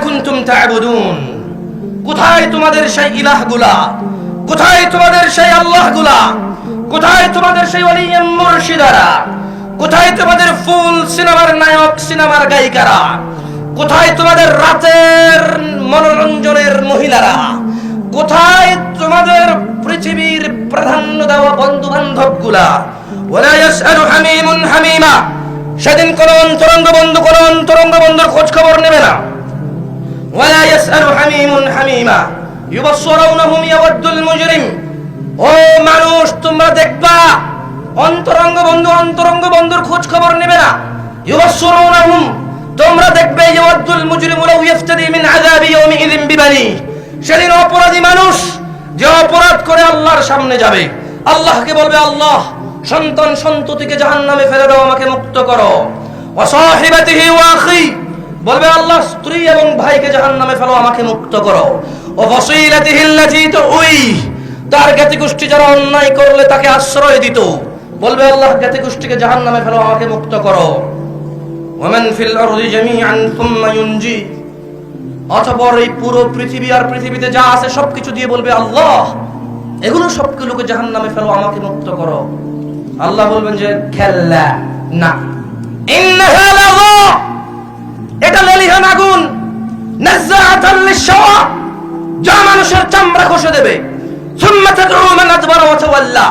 কুনতুম তা'বুদুন, কোথায় তোমাদের সেই ইলাহগুলা, কোথায় তোমাদের সেই আল্লাহগুলা, কোথায় তোমাদের সেই ওলি মুর্শিদারা, কোথায় তোমাদের ফুল সিনেমার নায়ক সিনেমার গায়িকারা, কোথায় তোমাদের রাতের মনোরঞ্জনের মহিলারা, কোথায় তোমাদের পৃথিবীর প্রাধান্য দেওয়া বন্ধু বান্ধব গুলা? ওয়ালা ইয়াসআলু হামিমুন হামিমা, সেদিন কোন অন্তরঙ্গ বন্ধুর খোঁজ খবর নেবে না। ওয়ালা ইয়াসআলু হামিমুন হামিমা ইউবাসসিরুনহুম ইয়াওয়াদ্দুল মুজরিম, ও মানুষ তোমরা দেখবা অন্তরঙ্গ বন্ধুর খোঁজ খবর নেবে না। ইউবাসসিরুনহুম, তোমরা দেখবে ইয়াওয়াদ্দুল মুজরিমু লাউ ইফতাদি মিন আযাবি ইয়াউমিযিন বিবানি, সেদিন অপরাধী মানুষ যে অপরাধ করে আল্লাহর সামনে যাবে, আল্লাহকে বলবে, আল্লাহ সন্তান সন্ততিকে জাহান্নামে ফেলে দাও, আমাকে মুক্ত করো। ওয়া সাহিবাতিহি ওয়া আখি, বলবে আল্লাহ স্ত্রী এবং ভাইকে জাহান্নামে ফেলো, আমাকে মুক্ত করো। ওয়া ফাসিলাতিহি আল্লাতী তুই, তার জ্ঞাতি গোষ্ঠী যারা অন্যায় করলে তাকে আশ্রয় দিত, বলবে আল্লাহ জ্ঞাতি গোষ্ঠীকে জাহান্নামে ফেলো, আমাকে মুক্ত করো। ওয়া মান ফিল আরদি জামিআন সুম্মা ইউনজি, অতঃপর এই পুরো পৃথিবী আর পৃথিবীতে যা আছে সবকিছু দিয়ে বলবে আল্লাহ এগুলো সবগুলোকে জাহান্নামে ফেলো, আমাকে মুক্ত করো। আল্লাহ বলবেন যে খাল্লা, না, ইন্নাহা লাযা, এটা লেলিহান আগুন, নাযাআতাল লিশশাওয়া, যা মানুষের চামড়া খসে দেবে। সুম্মা তাদউ মান আদবারা ওয়া তাওয়াল্লা,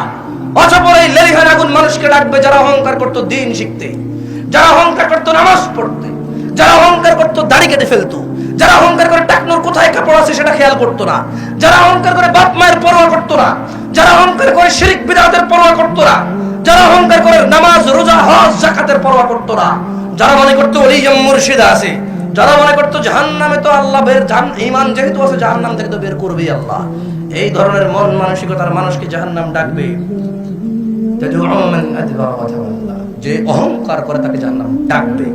অতঃপর এই লেলিহান আগুন মানুষকে ডাকবে যারা অহংকার করত দ্বীন শিখতে, যারা অহংকার করত নামাজ পড়তে, যারা অহংকার করত দাড়ি কেটে ফেলতো, যারা অহংকার করে টাকনোর কোথায় কাপড় আছে সেটা খেয়াল করতো না, যারা অহংকার করে বাপ মায়ের পরোয়া করতো না, যারা অহংকার করে শিরক বিদআতের পরোয়া করতো না, যারা অহংকার করে নামাজ রোজা হজ যাকাতের পরোয়া করতো না, যারা মনে করতো ওলি মুর্শিদা আছে, যারা মনে করতো জাহান্নামে তো আল্লাহ ঈমান যেহেতু আছে জাহান্নাম থেকে তো বের করবেই আল্লাহ, এই ধরনের মন মানসিকতার মানুষকে জাহান্নাম ডাকবে। যে অহংকার করে তাকে জাহান্নাম ডাকবে।